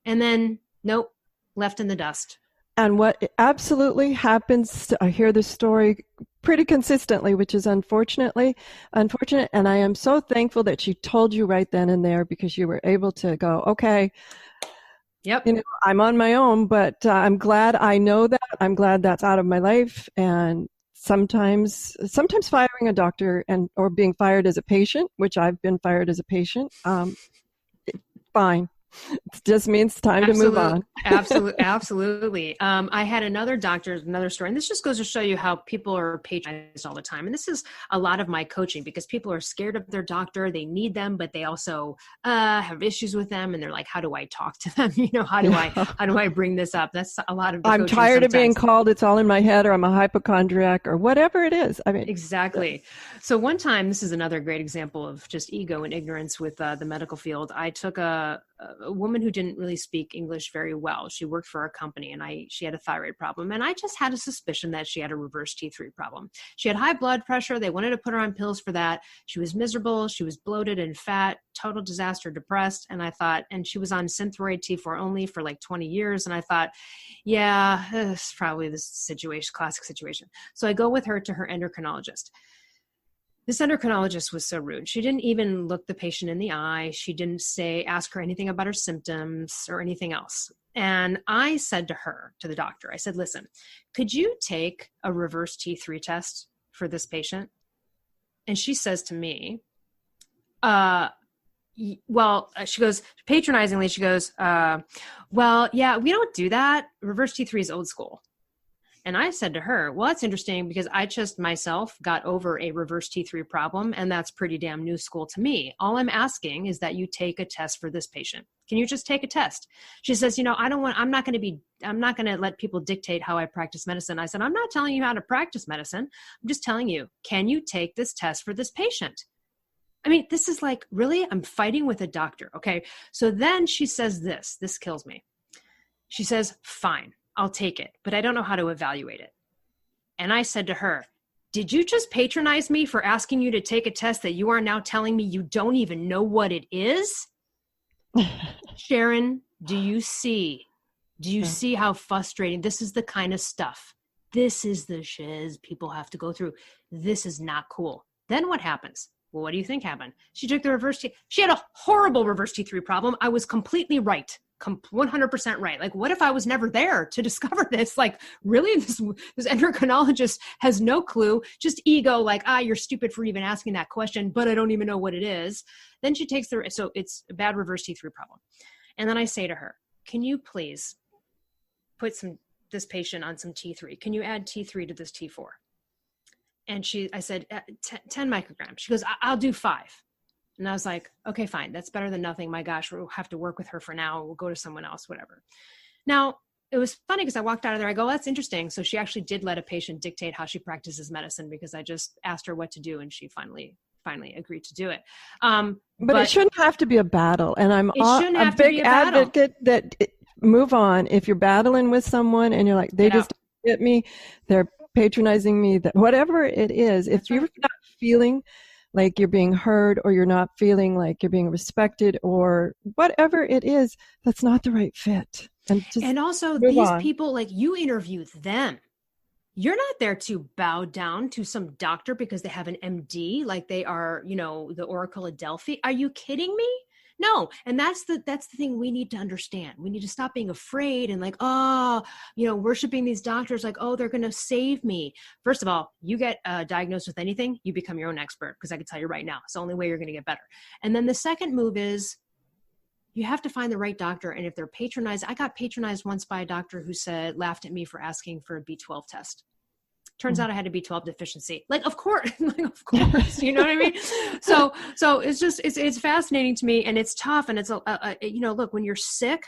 And then, nope, left in the dust. And what absolutely happens, I hear this story pretty consistently, which is unfortunate. And I am so thankful that she told you right then and there, because you were able to go, okay, yep, I'm on my own, but I'm glad I know that. I'm glad that's out of my life. And sometimes firing a doctor or being fired as a patient, which I've been fired as a patient, fine. It just means time to move on. Absolutely. I had another story, and this just goes to show you how people are patronized all the time. And this is a lot of my coaching, because people are scared of their doctor. They need them, but they also have issues with them. And they're like, how do I talk to them? How do I bring this up? That's a lot of the I'm tired of being called, it's all in my head, or I'm a hypochondriac, or whatever it is. I mean, exactly. So one time, this is another great example of just ego and ignorance with the medical field. I took a woman who didn't really speak English very well. She worked for a company, and she had a thyroid problem. And I just had a suspicion that she had a reverse T3 problem. She had high blood pressure. They wanted to put her on pills for that. She was miserable. She was bloated and fat, total disaster, depressed. And I thought, and she was on Synthroid T4 only for like 20 years. And I thought, yeah, it's probably this situation, classic situation. So I go with her to her endocrinologist. This endocrinologist was so rude. She didn't even look the patient in the eye. She didn't ask her anything about her symptoms or anything else. And I said to the doctor, I said, listen, could you take a reverse T3 test for this patient? And she says to me, she goes, patronizingly, she goes, well, yeah, we don't do that. Reverse T3 is old school. And I said to her, well, that's interesting, because I just myself got over a reverse T3 problem, and that's pretty damn new school to me. All I'm asking is that you take a test for this patient. Can you just take a test? She says, I'm not going to let people dictate how I practice medicine. I said, I'm not telling you how to practice medicine. I'm just telling you, can you take this test for this patient? I mean, this is like, really? I'm fighting with a doctor. Okay. So then she says this kills me. She says, fine, I'll take it, but I don't know how to evaluate it. And I said to her, did you just patronize me for asking you to take a test that you are now telling me you don't even know what it is? Sharon, do you see how frustrating? This is the kind of stuff. This is the shiz people have to go through. This is not cool. Then what happens? Well, what do you think happened? She took the reverse T. She had a horrible reverse T3 problem. I was completely right. 100% right. Like, what if I was never there to discover this? Like, really, this endocrinologist has no clue, just ego, like, you're stupid for even asking that question, but I don't even know what it is. Then she takes so it's a bad reverse T3 problem. And then I say to her, can you please put this patient on some T3? Can you add T3 to this T4? And I said, 10 micrograms. She goes, I'll do 5. And I was like, okay, fine. That's better than nothing. My gosh, we'll have to work with her for now. We'll go to someone else, whatever. Now, it was funny because I walked out of there. I go, that's interesting. So she actually did let a patient dictate how she practices medicine, because I just asked her what to do, and she finally finally agreed to do it. But it shouldn't have to be a battle. And I'm a big advocate that move on. If you're battling with someone and you're like, they just get me, they're patronizing me, that whatever it is, if you're not feeling like you're being heard, or you're not feeling like you're being respected, or whatever it is, that's not the right fit. And also these people, like, you interview them. You're not there to bow down to some doctor because they have an MD, like they are, the Oracle of Delphi. Are you kidding me? No. And that's the thing we need to understand. We need to stop being afraid and like, worshiping these doctors like, oh, they're going to save me. First of all, you get diagnosed with anything, you become your own expert, because I can tell you right now, it's the only way you're going to get better. And then the second move is you have to find the right doctor. And if they're patronized, I got patronized once by a doctor who laughed at me for asking for a B12 test. Turns out I had a B12 deficiency. Like, of course, you know what I mean? So it's just, it's fascinating to me, and it's tough. And it's, look, when you're sick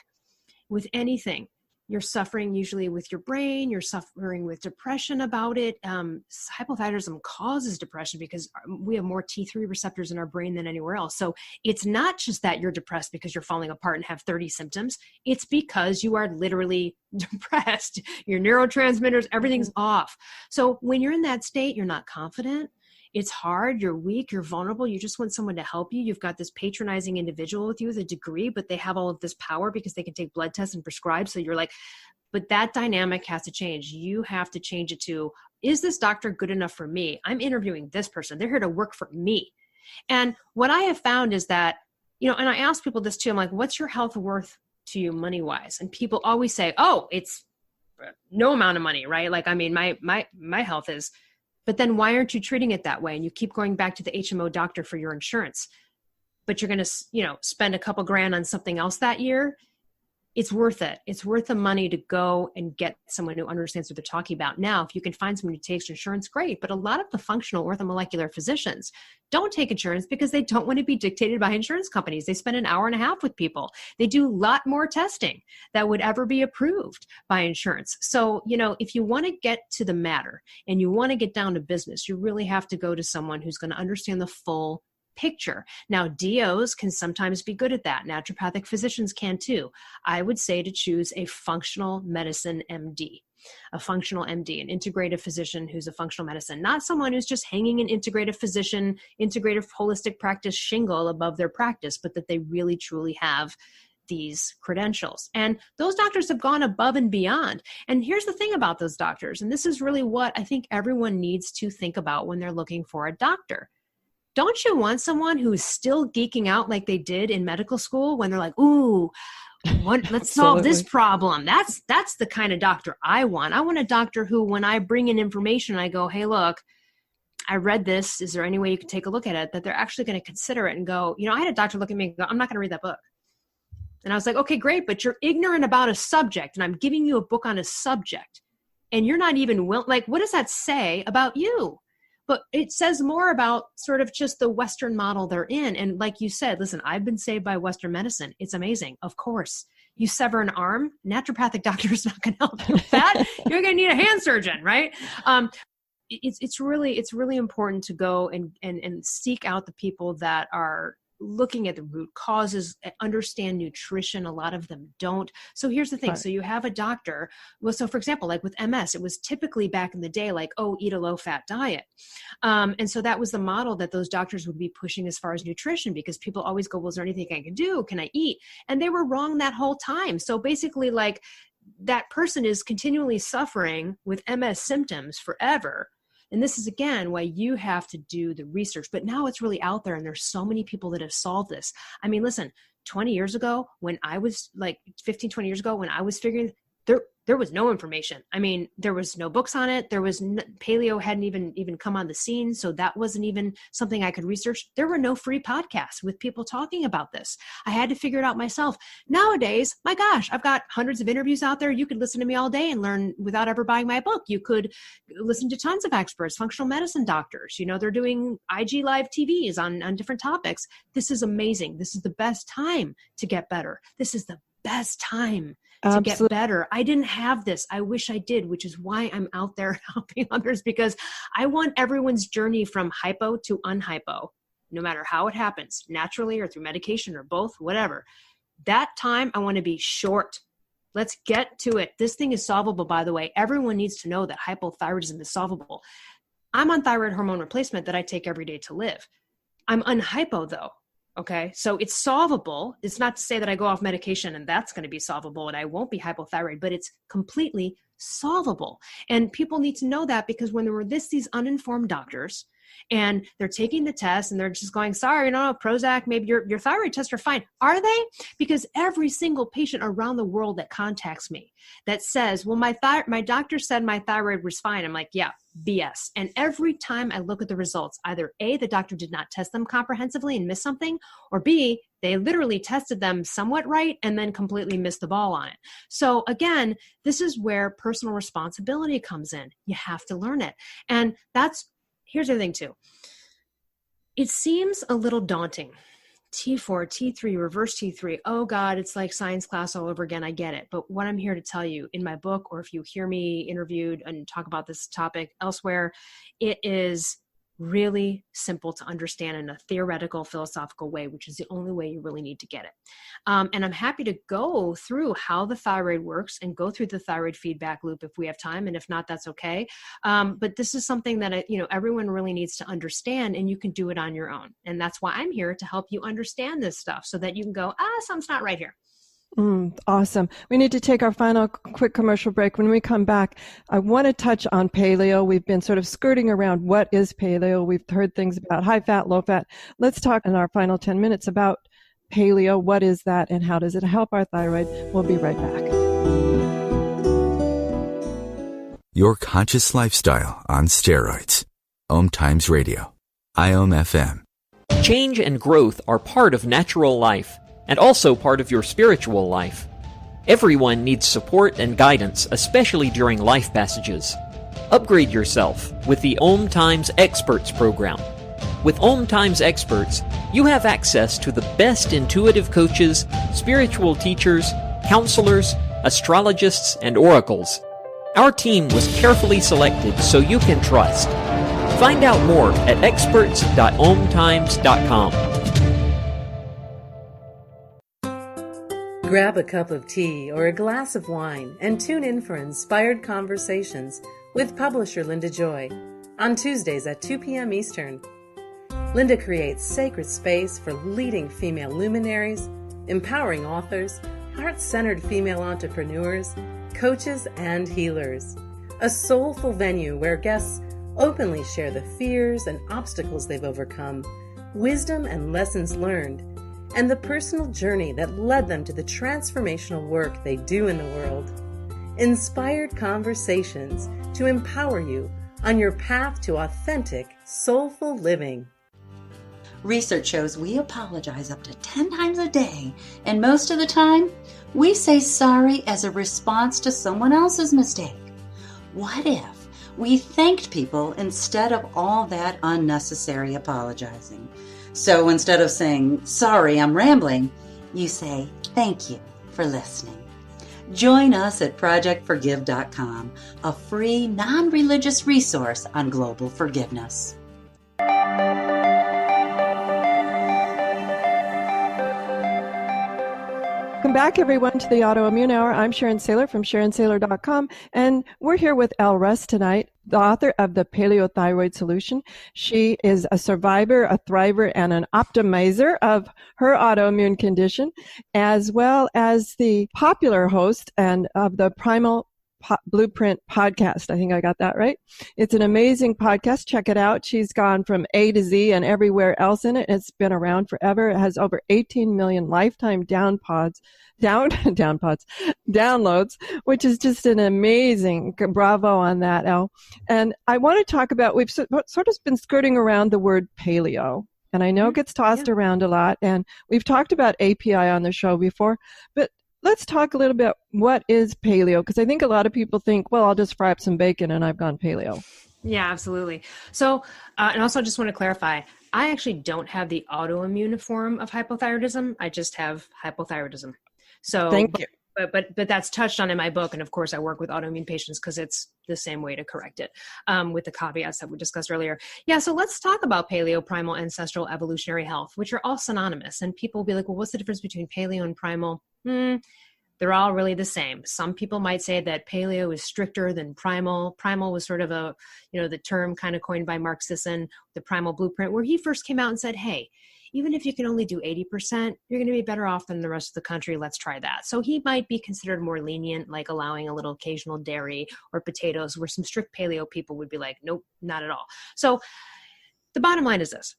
with anything, you're suffering usually with your brain, you're suffering with depression about it. Hypothyroidism causes depression because we have more T3 receptors in our brain than anywhere else. So it's not just that you're depressed because you're falling apart and have 30 symptoms. It's because you are literally depressed. Your neurotransmitters, everything's off. So when you're in that state, you're not confident. It's hard, you're weak, you're vulnerable, you just want someone to help you. You've got this patronizing individual with you with a degree, but they have all of this power because they can take blood tests and prescribe. So you're like, but that dynamic has to change. You have to change it to, is this doctor good enough for me? I'm interviewing this person. They're here to work for me. And what I have found is that, and I ask people this too, I'm like, what's your health worth to you money-wise? And people always say, oh, it's no amount of money, right? Like, I mean, my health is. But then why aren't you treating it that way? And you keep going back to the HMO doctor for your insurance, but you're going to, spend a couple grand on something else that year. It's worth it. It's worth the money to go and get someone who understands what they're talking about. Now, if you can find someone who takes insurance, great. But a lot of the functional orthomolecular physicians don't take insurance because they don't want to be dictated by insurance companies. They spend an hour and a half with people. They do a lot more testing that would ever be approved by insurance. So, if you want to get to the matter and you want to get down to business, you really have to go to someone who's going to understand the full picture. Now, DOs can sometimes be good at that. Naturopathic physicians can too. I would say to choose a functional medicine MD, an integrative physician who's a functional medicine, not someone who's just hanging an integrative holistic practice shingle above their practice, but that they really truly have these credentials. And those doctors have gone above and beyond. And here's the thing about those doctors, and this is really what I think everyone needs to think about when they're looking for a doctor. Don't you want someone who's still geeking out like they did in medical school when they're like, ooh, let's solve this problem? That's the kind of doctor I want. I want a doctor who, when I bring in information, I go, hey, look, I read this. Is there any way you can take a look at it? That they're actually going to consider it and go, I had a doctor look at me and go, I'm not going to read that book. And I was like, okay, great, but you're ignorant about a subject, and I'm giving you a book on a subject, and you're not even like, what does that say about you? But it says more about sort of just the Western model they're in. And like you said, listen, I've been saved by Western medicine. It's amazing. Of course, you sever an arm, naturopathic doctor is not going to help you with that. You're going to need a hand surgeon, right? It's really important to go and seek out the people that are looking at the root causes, understand nutrition. A lot of them don't. So here's the thing. Right. So you have a doctor. Well, so for example, like with MS, it was typically back in the day, like, oh, eat a low fat diet. And so that was the model that those doctors would be pushing as far as nutrition, because people always go, well, is there anything I can do? Can I eat? And they were wrong that whole time. So basically, like, that person is continually suffering with MS symptoms forever. And this is, again, why you have to do the research. But now it's really out there, and there's so many people that have solved this. I mean, listen, 20 years ago, when I was like 15, 20 years ago, when I was figuring, there was no information. I mean, there was no books on it. There was paleo hadn't even come on the scene. So that wasn't even something I could research. There were no free podcasts with people talking about this. I had to figure it out myself. Nowadays, my gosh, I've got hundreds of interviews out there. You could listen to me all day and learn without ever buying my book. You could listen to tons of experts, functional medicine doctors. They're doing IG live TVs on different topics. This is amazing. This is the best time to get better. This is the best time to get better. I didn't have this. I wish I did, which is why I'm out there helping others, because I want everyone's journey from hypo to unhypo no matter how it happens, naturally or through medication or both, whatever, that time I want to be short. Let's get to it. This thing is solvable, by the way. Everyone needs to know that hypothyroidism is solvable. I'm on thyroid hormone replacement that I take every day to live. I'm unhypo though. Okay. So it's solvable. It's not to say that I go off medication and that's going to be solvable and I won't be hypothyroid, but it's completely solvable. And people need to know that, because when there were these uninformed doctors and they're taking the test and they're just going, sorry, no, Prozac, maybe your thyroid tests are fine. Are they? Because every single patient around the world that contacts me that says, well, my doctor said my thyroid was fine. I'm like, yeah, BS. And every time I look at the results, either A, the doctor did not test them comprehensively and missed something, or B, they literally tested them somewhat right and then completely missed the ball on it. So again, this is where personal responsibility comes in. You have to learn it. And here's the thing too. It seems a little daunting. T4, T3, reverse T3. Oh God, it's like science class all over again. I get it. But what I'm here to tell you in my book, or if you hear me interviewed and talk about this topic elsewhere, it is really simple to understand in a theoretical, philosophical way, which is the only way you really need to get it. And I'm happy to go through how the thyroid works and go through the thyroid feedback loop if we have time. And if not, that's okay. But this is something that everyone really needs to understand, and you can do it on your own. And that's why I'm here to help you understand this stuff so that you can go, something's not right here. Awesome. We need to take our final quick commercial break. When we come back, I want to touch on paleo. We've been sort of skirting around what is paleo. We've heard things about high fat, low fat. Let's talk in our final 10 minutes about paleo. What is that and how does it help our thyroid? We'll be right back. Your conscious lifestyle on steroids. OMTimes Radio. IOM FM. Change and growth are part of natural life, and also part of your spiritual life. Everyone needs support and guidance, especially during life passages. Upgrade yourself with the OMTimes Experts program. With OMTimes Experts, you have access to the best intuitive coaches, spiritual teachers, counselors, astrologists, and oracles. Our team was carefully selected so you can trust. Find out more at experts.omtimes.com. Grab a cup of tea or a glass of wine and tune in for inspired conversations with publisher Linda Joy on Tuesdays at 2 p.m. Eastern. Linda creates sacred space for leading female luminaries, empowering authors, heart-centered female entrepreneurs, coaches, and healers. A soulful venue where guests openly share the fears and obstacles they've overcome, wisdom and lessons learned, and the personal journey that led them to the transformational work they do in the world. Inspired conversations to empower you on your path to authentic, soulful living. Research shows we apologize up to 10 times a day, and most of the time, we say sorry as a response to someone else's mistake. What if we thanked people instead of all that unnecessary apologizing? So instead of saying, sorry, I'm rambling, you say, thank you for listening. Join us at projectforgive.com, a free, non-religious resource on global forgiveness. Welcome back, everyone, to the Autoimmune Hour. I'm Sharon Sayler from SharonSayler.com, and we're here with Elle Russ tonight, the author of the Paleo Thyroid Solution. She is a survivor, a thriver, and an optimizer of her autoimmune condition, as well as the popular host and of the Primal Blueprint podcast. I think I got that right. It's an amazing podcast. Check it out. She's gone from A to Z and everywhere else in it. It's been around forever. It has over 18 million lifetime downloads, which is just an amazing bravo on that, Elle. And I want to talk about, we've sort of been skirting around the word paleo. And I know it gets tossed around a lot. And we've talked about API on the show before, but let's talk a little bit, what is paleo? Because I think a lot of people think, well, I'll just fry up some bacon and I've gone paleo. Yeah, absolutely. So, and also I just want to clarify, I actually don't have the autoimmune form of hypothyroidism. I just have hypothyroidism. So thank you. But that's touched on in my book. And of course I work with autoimmune patients because it's the same way to correct it, with the caveats that we discussed earlier. Yeah. So let's talk about paleo, primal, ancestral, evolutionary health, which are all synonymous. And people will be like, well, what's the difference between paleo and primal? They're all really the same. Some people might say that paleo is stricter than primal. Primal was sort of the term kind of coined by Mark Sisson, the primal blueprint, where he first came out and said, hey, even if you can only do 80%, you're going to be better off than the rest of the country. Let's try that. So he might be considered more lenient, like allowing a little occasional dairy or potatoes, where some strict paleo people would be like, nope, not at all. So the bottom line is this.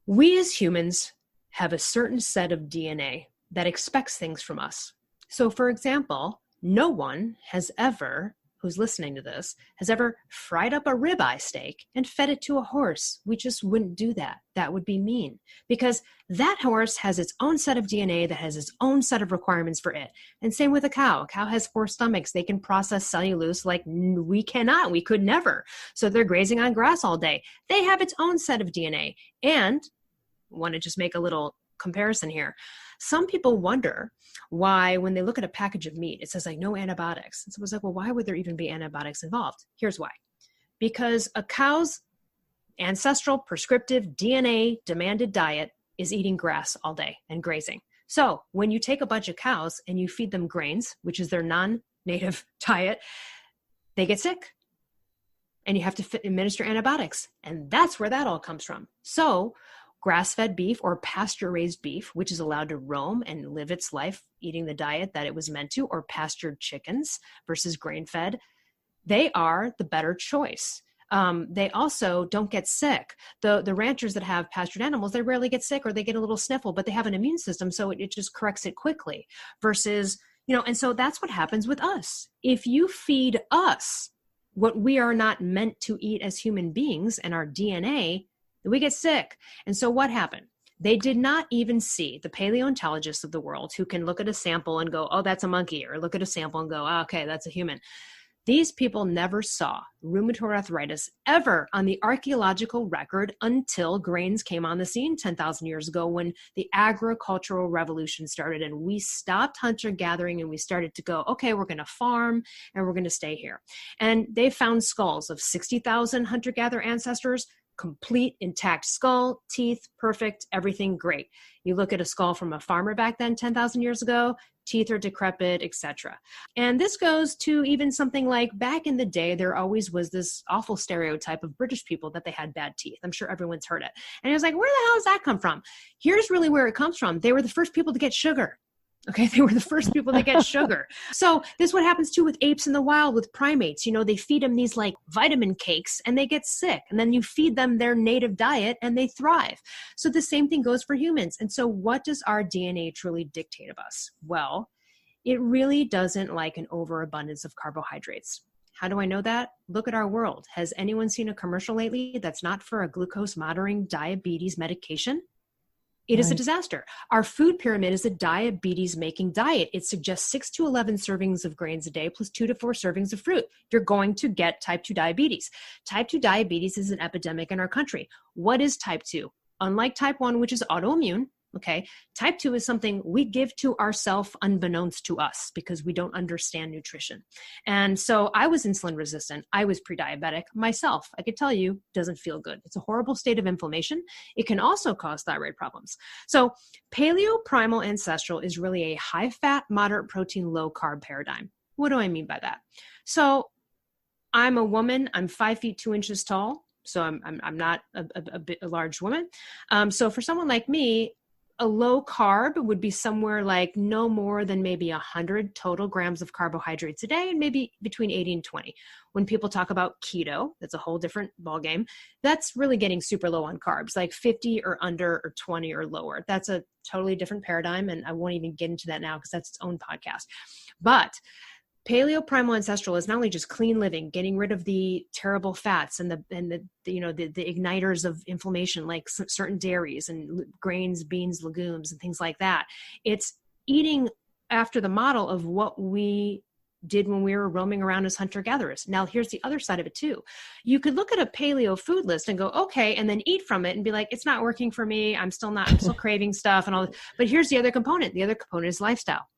We as humans have a certain set of DNA that expects things from us. So for example, no one has ever, who's listening to this, has ever fried up a ribeye steak and fed it to a horse. We just wouldn't do that. That would be mean, because that horse has its own set of DNA that has its own set of requirements for it. And same with a cow. A cow has 4 stomachs. They can process cellulose like we cannot. We could never. So they're grazing on grass all day. They have its own set of DNA. And I want to just make a little comparison here. Some people wonder why, when they look at a package of meat, it says like no antibiotics. And so it's like, well, why would there even be antibiotics involved? Here's why. Because a cow's ancestral prescriptive DNA demanded diet is eating grass all day and grazing. So when you take a bunch of cows and you feed them grains, which is their non-native diet, they get sick. And you have to administer antibiotics. And that's where that all comes from. So grass-fed beef or pasture-raised beef, which is allowed to roam and live its life eating the diet that it was meant to, or pastured chickens versus grain-fed, they are the better choice. They also don't get sick. The ranchers that have pastured animals, they rarely get sick, or they get a little sniffle, but they have an immune system, so it just corrects it quickly versus, and so that's what happens with us. If you feed us what we are not meant to eat as human beings and our DNA, we get sick. And so what happened? They did not even see the paleontologists of the world who can look at a sample and go, oh, that's a monkey, or look at a sample and go, oh, okay, that's a human. These people never saw rheumatoid arthritis ever on the archaeological record until grains came on the scene 10,000 years ago, when the agricultural revolution started and we stopped hunter-gathering and we started to go, okay, we're going to farm and we're going to stay here. And they found skulls of 60,000 hunter-gatherer ancestors, complete intact skull, teeth, perfect, everything great. You look at a skull from a farmer back then 10,000 years ago, teeth are decrepit, etc. And this goes to even something like back in the day, there always was this awful stereotype of British people that they had bad teeth. I'm sure everyone's heard it. And it was like, where the hell does that come from? Here's really where it comes from. They were the first people to get sugar. Okay, they were the first people to get sugar. So this is what happens too with apes in the wild, with primates. They feed them these like vitamin cakes and they get sick. And then you feed them their native diet and they thrive. So the same thing goes for humans. And so what does our DNA truly dictate of us? Well, it really doesn't like an overabundance of carbohydrates. How do I know that? Look at our world. Has anyone seen a commercial lately that's not for a glucose monitoring diabetes medication? It is a disaster. Our food pyramid is a diabetes-making diet. It suggests 6 to 11 servings of grains a day plus 2 to 4 servings of fruit. You're going to get type 2 diabetes. Type 2 diabetes is an epidemic in our country. What is type 2? Unlike type 1, which is autoimmune, okay, type 2 is something we give to ourselves unbeknownst to us because we don't understand nutrition. And so I was insulin resistant. I was pre-diabetic myself. I could tell you, doesn't feel good. It's a horrible state of inflammation. It can also cause thyroid problems. So paleo, primal, ancestral is really a high fat, moderate protein, low carb paradigm. What do I mean by that? So I'm a woman. I'm 5 feet 2 inches tall. So I'm not a large woman. So for someone like me, a low carb would be somewhere like no more than maybe 100 total grams of carbohydrates a day, and maybe between 80 and 20. When people talk about keto, that's a whole different ballgame. That's really getting super low on carbs, like 50 or under or 20 or lower. That's a totally different paradigm, and I won't even get into that now because that's its own podcast. But paleo, primal, ancestral is not only just clean living, getting rid of the terrible fats and the igniters of inflammation, like certain dairies and grains, beans, legumes, and things like that. It's eating after the model of what we did when we were roaming around as hunter-gatherers. Now, here's the other side of it too. You could look at a paleo food list and go, okay, and then eat from it and be like, it's not working for me. I'm still craving stuff and all. But here's the other component. The other component is lifestyle.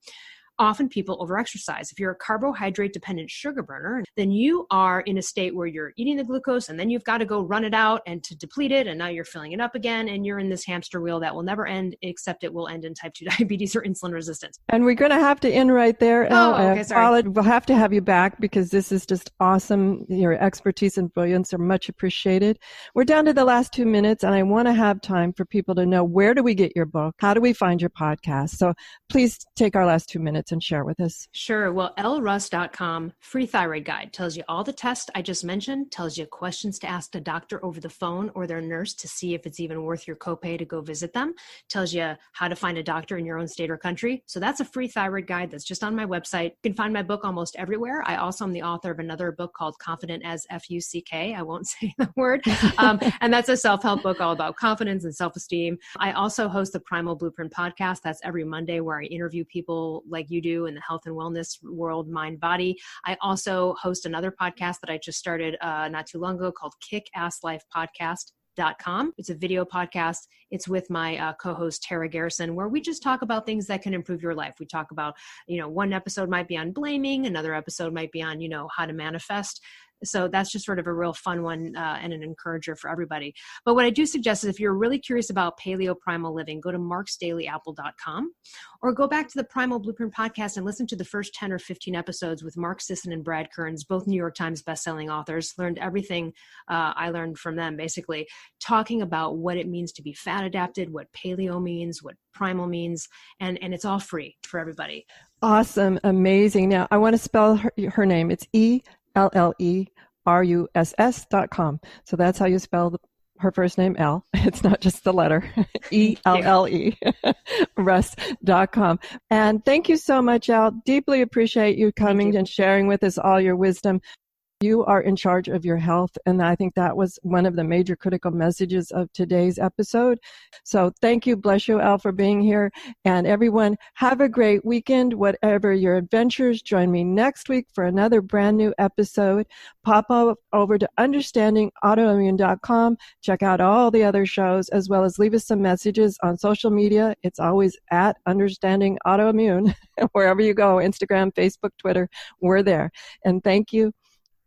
often people overexercise. If you're a carbohydrate dependent sugar burner, then you are in a state where you're eating the glucose and then you've got to go run it out and to deplete it. And now you're filling it up again. And you're in this hamster wheel that will never end, except it will end in type 2 diabetes or insulin resistance. And we're going to have to end right there. Oh, okay, sorry. We'll have to have you back because this is just awesome. Your expertise and brilliance are much appreciated. We're down to the last 2 minutes, and I want to have time for people to know, where do we get your book? How do we find your podcast? So please take our last 2 minutes and share with us. Sure. Well, ElleRuss.com, free thyroid guide, tells you all the tests I just mentioned, tells you questions to ask the doctor over the phone or their nurse to see if it's even worth your copay to go visit them, tells you how to find a doctor in your own state or country. So that's a free thyroid guide that's just on my website. You can find my book almost everywhere. I also am the author of another book called Confident as F-U-C-K. I won't say the word. And that's a self-help book all about confidence and self-esteem. I also host the Primal Blueprint podcast. That's every Monday, where I interview people like you do in the health and wellness world, mind, body. I also host another podcast that I just started not too long ago called KickAssLifePodcast.com. It's a video podcast. It's with my co-host Tara Garrison, where we just talk about things that can improve your life. We talk about, one episode might be on blaming, another episode might be on, how to manifest. So that's just sort of a real fun one and an encourager for everybody. But what I do suggest is, if you're really curious about paleo primal living, go to marksdailyapple.com or go back to the Primal Blueprint podcast and listen to the first 10 or 15 episodes with Mark Sisson and Brad Kearns, both New York Times bestselling authors. Learned everything I learned from them, basically talking about what it means to be fat adapted, what paleo means, what primal means, and it's all free for everybody. Awesome. Amazing. Now, I want to spell her name. It's ELLERUSS.com. So that's how you spell her first name, Elle. It's not just the letter. ELLE Russ.com. And thank you so much, Elle. Deeply appreciate you coming and sharing with us all your wisdom. You are in charge of your health, and I think that was one of the major critical messages of today's episode. So thank you, bless you, Elle, for being here. And everyone, have a great weekend, whatever your adventures. Join me next week for another brand new episode. Pop over to understandingautoimmune.com. Check out all the other shows, as well as leave us some messages on social media. It's always at Understanding Autoimmune. Wherever you go, Instagram, Facebook, Twitter, we're there. And thank you.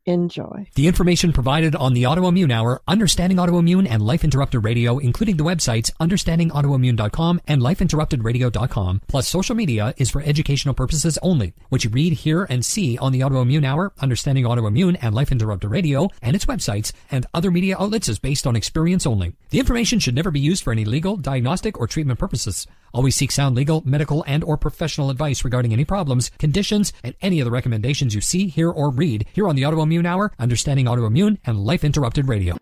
Enjoy. The information provided on the Autoimmune Hour, Understanding Autoimmune, and Life Interrupted Radio, including the websites understandingautoimmune.com and lifeinterruptedradio.com, plus social media, is for educational purposes only. What you read, hear, and see on the Autoimmune Hour, Understanding Autoimmune, and Life Interrupted Radio, and its websites, and other media outlets is based on experience only. The information should never be used for any legal, diagnostic, or treatment purposes. Always seek sound legal, medical, and or professional advice regarding any problems, conditions, and any of the recommendations you see, hear, or read here on the Autoimmune Hour, Understanding Autoimmune, and Life Interrupted Radio.